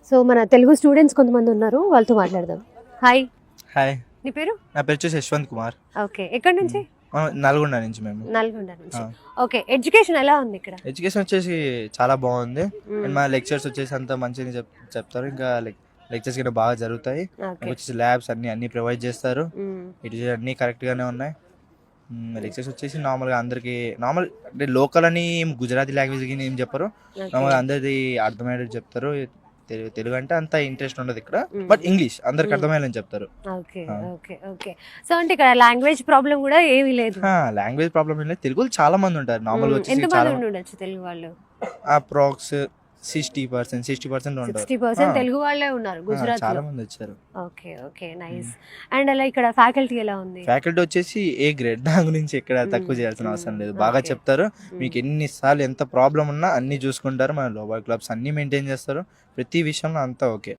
So మన Telugu students కొంతమంది ఉన్నారు, వాళ్ళతో మాట్లాడదాం. హాయ్, హాయ్, నీ పేరు? నా పేరు వచ్చేసి యశ్వంత్ కుమార్. ఓకే, ఎక్కడి నుంచి? నల్గొండ నుంచి మేము. నల్గొండ నుంచి. ఓకే, ఎడ్యుకేషన్ ఎలా ఉంది ఇక్కడ? ఎడ్యుకేషన్ వచ్చేసి చాలా బాగుంది. అండ్ మా లెక్చర్స్ వచ్చేసి అంతా మంచిగా చెప్తారు. ఇంకా లెక్చర్స్ కూడా బాగా జరుగుతాయి. ఓకే. వచ్చేసి ల్యాబ్స్ అన్ని ప్రొవైడ్ చేస్తారు. ఇటు అన్ని కరెక్ట్ గానే ఉన్నాయి. లెక్చర్స్ వచ్చేసి నార్మల్గా అందరికి నార్మల్ అంటే లోకల్ అని గుజరాతీ లాంగ్వేజ్ ఏం చెప్పరు. నార్మల్గా అందరిది అర్థమయ్యేది చెప్తారు. తెలుగు అంటే అంత ఇంట్రెస్ట్ ఉండదు ఇక్కడ, బట్ ఇంగ్లీష్ అందరికి అర్థమయ్యేదని చెప్తారు. Okay okay okay. సో అంటే ఇక్కడ లాంగ్వేజ్ ప్రాబ్లం కూడా ఏమీ లేదు. లాంగ్వేజ్ ప్రాబ్లమ్ ఏం లేదు. తెలుగులో చాలా మంది ఉంటారు. నార్మల్గా వచ్చేసి ఎంతమంది చాలా ఉండొచ్చు తెలుగు వాళ్ళు? అప్రాక్స్ 60% ఉంటారు. 60% తెలుగు వాళ్ళే ఉన్నారు గుజరాత్ చాలా లో. మంది వచ్చారు. Okay okay, nice. అండ్ అలా ఇక్కడ ఫ్యాకల్టీ ఎలా ఉంది? ఫ్యాకల్టీ వచ్చేసి ఏ గ్రేడ్, దాని గురించి ఎక్కడ తక్కువ చేయాల్సిన అవసరం లేదు. బాగా Okay. చెప్తారు. మీకు ఎన్నిసార్లు ఎంత ప్రాబ్లం ఉన్నా అన్ని చూసుకుంటారు. మన లోవర్ క్లబ్స్ అన్ని మెయింటైన్ చేస్తారు. ప్రతి విషయంలో అంతా ఓకే.